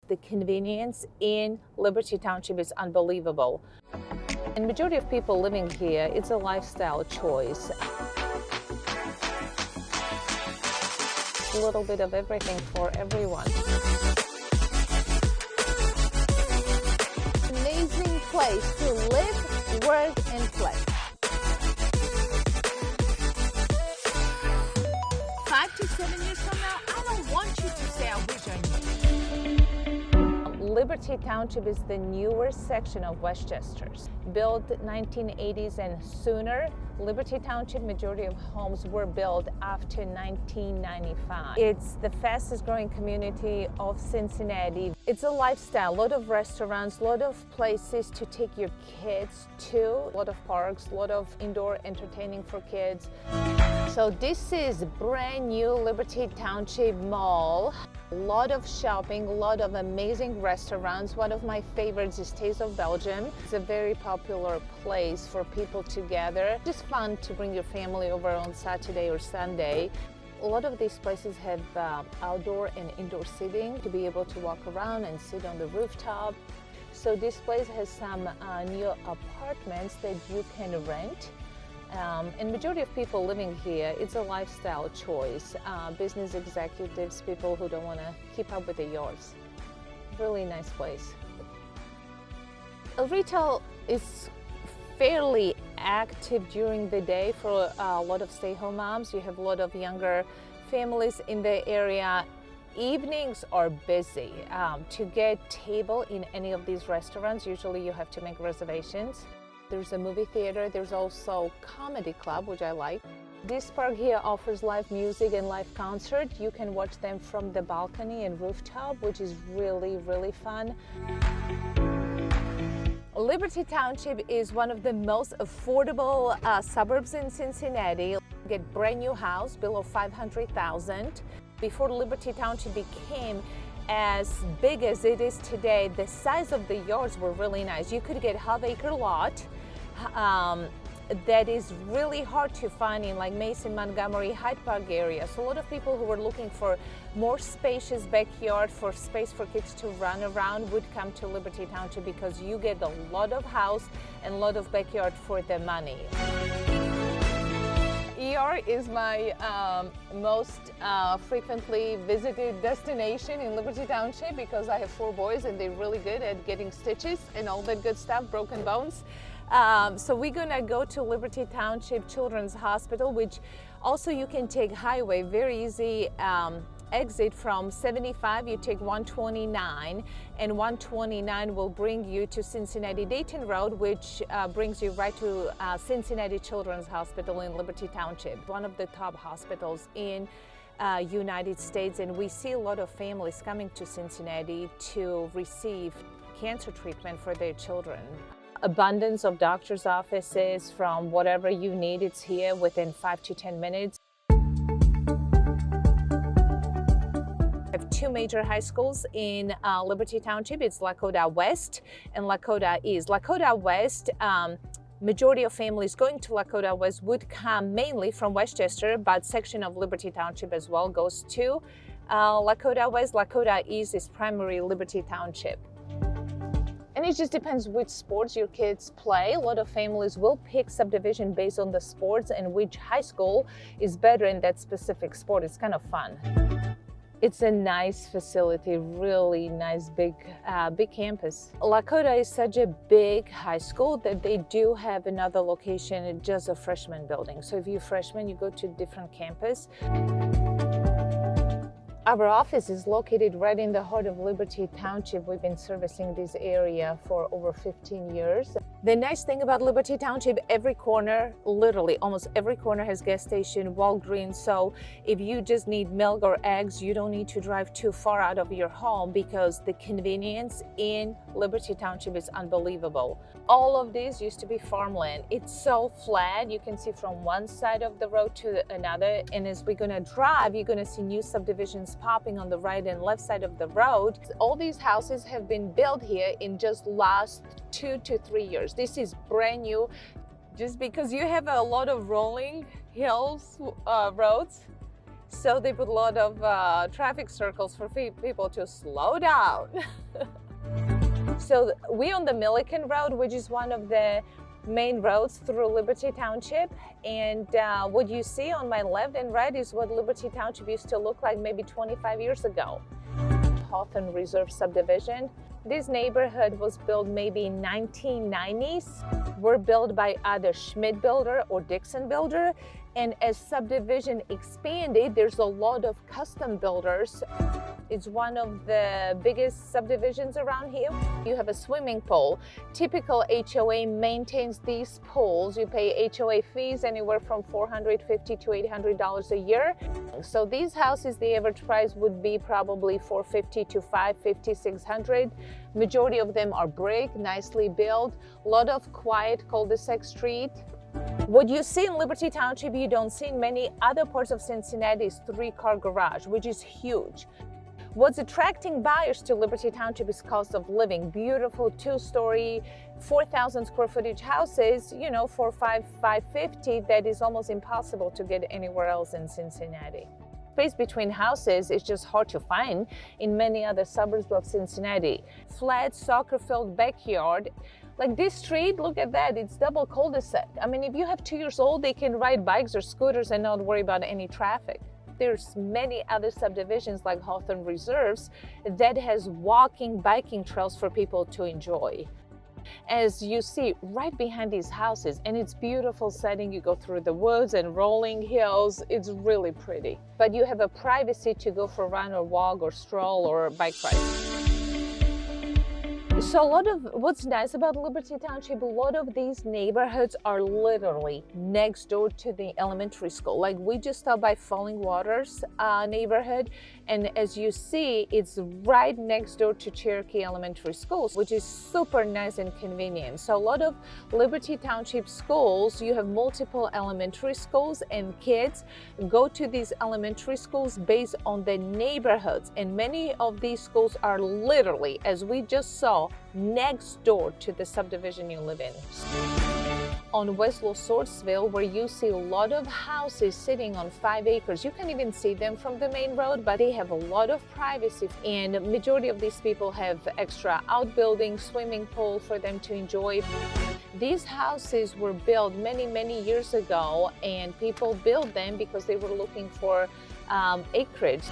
The convenience in Liberty Township is unbelievable. And majority of people living here, it's a lifestyle choice. It's a little bit of everything for everyone. Amazing place to live, work, and play. 5 to 7 years from now, I don't want you to say I wish I knew. Liberty Township is the newer section of Westchester. Built 1980s and sooner, Liberty Township majority of homes were built after 1995. It's the fastest growing community of Cincinnati. It's a lifestyle, a lot of restaurants, a lot of places to take your kids to, a lot of parks, a lot of indoor entertaining for kids. So this is brand new Liberty Township Mall. A lot of shopping, a lot of amazing restaurants. One of my favorites is Taste of Belgium. It's a very popular place for people to gather. Just fun to bring your family over on Saturday or Sunday. A lot of these places have outdoor and indoor seating to be able to walk around and sit on the rooftop. So this place has some new apartments that you can rent. And majority of people living here, it's a lifestyle choice. Business executives, people who don't want to keep up with the yards. Really nice place. Retail is fairly active during the day for a lot of stay-home moms. You have a lot of younger families in the area. Evenings are busy. To get table in any of these restaurants, usually you have to make reservations. There's a movie theater, there's also comedy club, which I like. This park here offers live music and live concert. You can watch them from the balcony and rooftop, which is really, really fun. Liberty Township is one of the most affordable suburbs in Cincinnati. Get brand new house below $500,000. Before Liberty Township became as big as it is today, the size of the yards were really nice. You could get half-acre lot that is really hard to find in like Mason, Montgomery, Hyde Park area. So a lot of people who were looking for more spacious backyard for space for kids to run around would come to Liberty Township because you get a lot of house and a lot of backyard for the money. ER is my most frequently visited destination in Liberty Township because I have 4 boys and they're really good at getting stitches and all that good stuff, broken bones. So we're gonna go to Liberty Township Children's Hospital, which also you can take highway, very easy exit from 75, you take 129, and 129 will bring you to Cincinnati Dayton Road, which brings you right to Cincinnati Children's Hospital in Liberty Township, one of the top hospitals in United States. And we see a lot of families coming to Cincinnati to receive cancer treatment for their children. Abundance of doctor's offices, from whatever you need, it's here within 5 to 10 minutes. We have 2 major high schools in Liberty Township. It's Lakota West and Lakota East. Lakota West, majority of families going to Lakota West would come mainly from Westchester, but section of Liberty Township as well goes to Lakota West. Lakota East is primary Liberty Township. And it just depends which sports your kids play. A lot of families will pick subdivision based on the sports and which high school is better in that specific sport. It's kind of fun. It's a nice facility, really nice, big campus. Lakota is such a big high school that they do have another location, just a freshman building. So if you're a freshman, you go to a different campus. Our office is located right in the heart of Liberty Township. We've been servicing this area for over 15 years. The nice thing about Liberty Township, every corner, literally almost every corner has gas station, Walgreens. So if you just need milk or eggs, you don't need to drive too far out of your home because the convenience in Liberty Township is unbelievable. All of this used to be farmland. It's so flat. You can see from one side of the road to another. And as we're gonna drive, you're gonna see new subdivisions popping on the right and left side of the road. All these houses have been built here in just last 2 to 3 years. This is brand new. Just because you have a lot of rolling hills, roads, So they put a lot of traffic circles for people to slow down. So we on the Milliken Road, which is one of the main roads through Liberty Township, and what you see on my left and right is what Liberty Township used to look like maybe 25 years ago. Hawthorne Reserve subdivision. This neighborhood was built maybe in 1990s. Were built by either Schmidt Builder or Dixon Builder, and as subdivision expanded, there's a lot of custom builders. It's one of the biggest subdivisions around here. You have a swimming pool. Typical HOA maintains these pools. You pay HOA fees anywhere from $450 to $800 a year. So these houses, the average price would be probably $450 to $550, $600. Majority of them are brick, nicely built. A lot of quiet cul-de-sac street. What you see in Liberty Township, you don't see in many other parts of Cincinnati is 3-car garage, which is huge. What's attracting buyers to Liberty Township is cost of living. Beautiful 2-story, 4,000 square footage houses, you know, for $550, that is almost impossible to get anywhere else in Cincinnati. Space between houses is just hard to find in many other suburbs of Cincinnati. Flat soccer-filled backyard. Like this street, look at that, it's double cul-de-sac. I mean, if you have 2 years old, they can ride bikes or scooters and not worry about any traffic. There's many other subdivisions like Hawthorne Reserves that has walking, biking trails for people to enjoy. As you see right behind these houses, and it's beautiful setting, you go through the woods and rolling hills, it's really pretty. But you have a privacy to go for a run or walk or stroll or bike ride. So a lot of what's nice about Liberty Township, a lot of these neighborhoods are literally next door to the elementary school. Like we just stopped by Falling Waters neighborhood, and as you see, it's right next door to Cherokee Elementary Schools, which is super nice and convenient. So a lot of Liberty Township schools, you have multiple elementary schools, and kids go to these elementary schools based on the neighborhoods, and many of these schools are literally, as we just saw, next door to the subdivision you live in. On Westlow Swordsville, where you see a lot of houses sitting on 5 acres, you can even see them from the main road, but they have a lot of privacy, and the majority of these people have extra outbuildings, swimming pool for them to enjoy. These houses were built many years ago, and people built them because they were looking for acreage.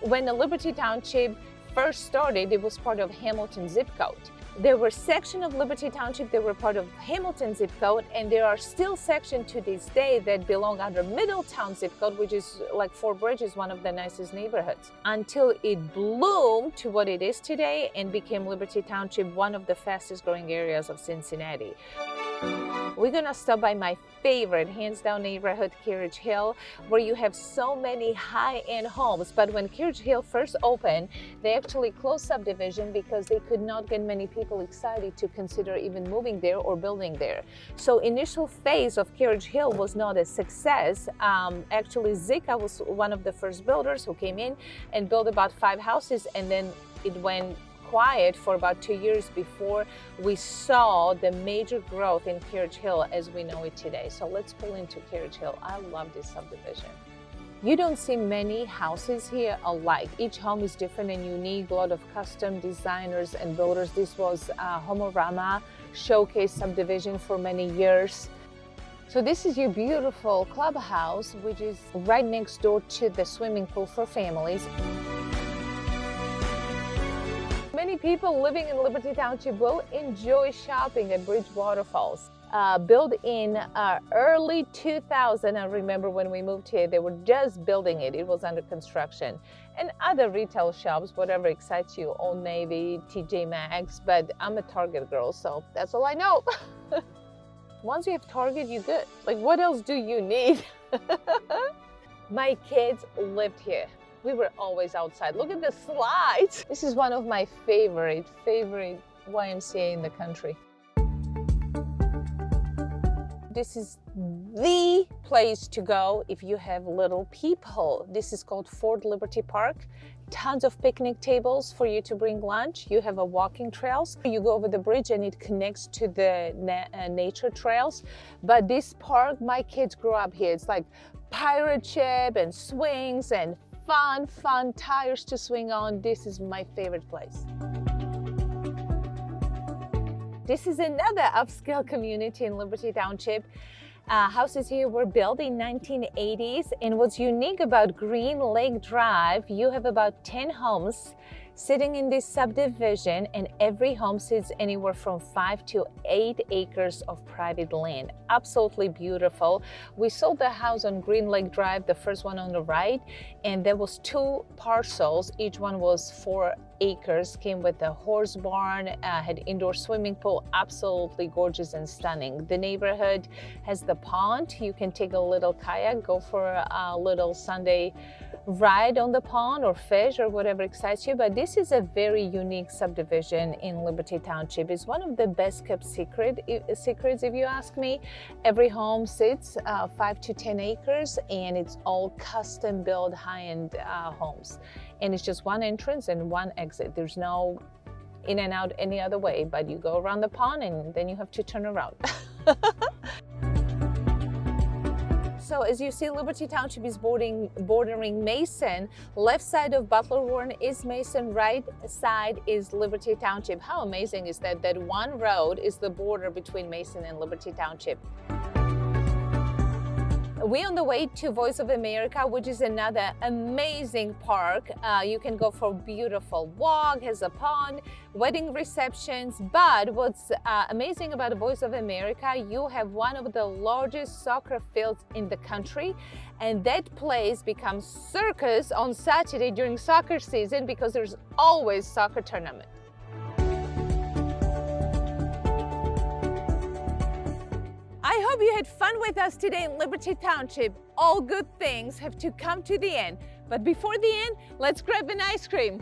When the Liberty Township first started, it was part of Hamilton zip code. There were sections of Liberty Township that were part of Hamilton zip code, and there are still sections to this day that belong under Middletown zip code, which is like Fort Bridge is one of the nicest neighborhoods, until it bloomed to what it is today and became Liberty Township, one of the fastest growing areas of Cincinnati. We're gonna stop by my favorite, hands down neighborhood, Carriage Hill, where you have so many high-end homes. But when Carriage Hill first opened, they actually closed subdivision because they could not get many people excited to consider even moving there or building there. So initial phase of Carriage Hill was not a success. Actually, Zika was one of the first builders who came in and built about 5 houses, and then it went quiet for about 2 years before we saw the major growth in Carriage Hill as we know it today. So let's pull into Carriage Hill. I love this subdivision. You don't see many houses here alike. Each home is different and unique. A lot of custom designers and builders. This was Homorama showcase subdivision for many years. So this is your beautiful clubhouse, which is right next door to the swimming pool for families. Many people living in Liberty Township will enjoy shopping at Bridge Waterfalls. Built in early 2000, I remember when we moved here, they were just building it. It was under construction. And other retail shops, whatever excites you, Old Navy, TJ Maxx, but I'm a Target girl, so that's all I know. Once you have Target, you're good. Like, what else do you need? My kids lived here. We were always outside. Look at the slides. This is one of my favorite YMCA in the country. This is the place to go if you have little people. This is called Fort Liberty Park. Tons of picnic tables for you to bring lunch. You have a walking trails. You go over the bridge and it connects to the nature trails. But this park, my kids grew up here. It's like pirate ship and swings and fun tires to swing on. This is my favorite place. This is another upscale community in Liberty Township. Houses here were built in 1980s, and what's unique about Green Lake Drive, you have about 10 homes sitting in this subdivision, and every home sits anywhere from 5 to 8 acres of private land. Absolutely beautiful. We sold the house on Green Lake Drive, the first one on the right, and there was 2 parcels. Each one was 4 acres, came with a horse barn, had indoor swimming pool. Absolutely gorgeous and stunning. The neighborhood has the pond. You can take a little kayak, go for a little Sunday ride on the pond or fish or whatever excites you. But this is a very unique subdivision in Liberty Township. It's one of the best kept secrets if you ask me. Every home sits 5 to 10 acres, and it's all custom built high-end homes. And it's just one entrance and one exit. There's no in and out any other way, but you go around the pond and then you have to turn around. So as you see, Liberty Township is bordering Mason. Left side of Butler Warren is Mason, right side is Liberty Township. How amazing is that? That one road is the border between Mason and Liberty Township. We're on the way to Voice of America, which is another amazing park. You can go for a beautiful walk, has a pond, wedding receptions. But what's amazing about Voice of America, you have one of the largest soccer fields in the country. And that place becomes circus on Saturday during soccer season because there's always soccer tournament. I hope you had fun with us today in Liberty Township. All good things have to come to the end. But before the end, let's grab an ice cream.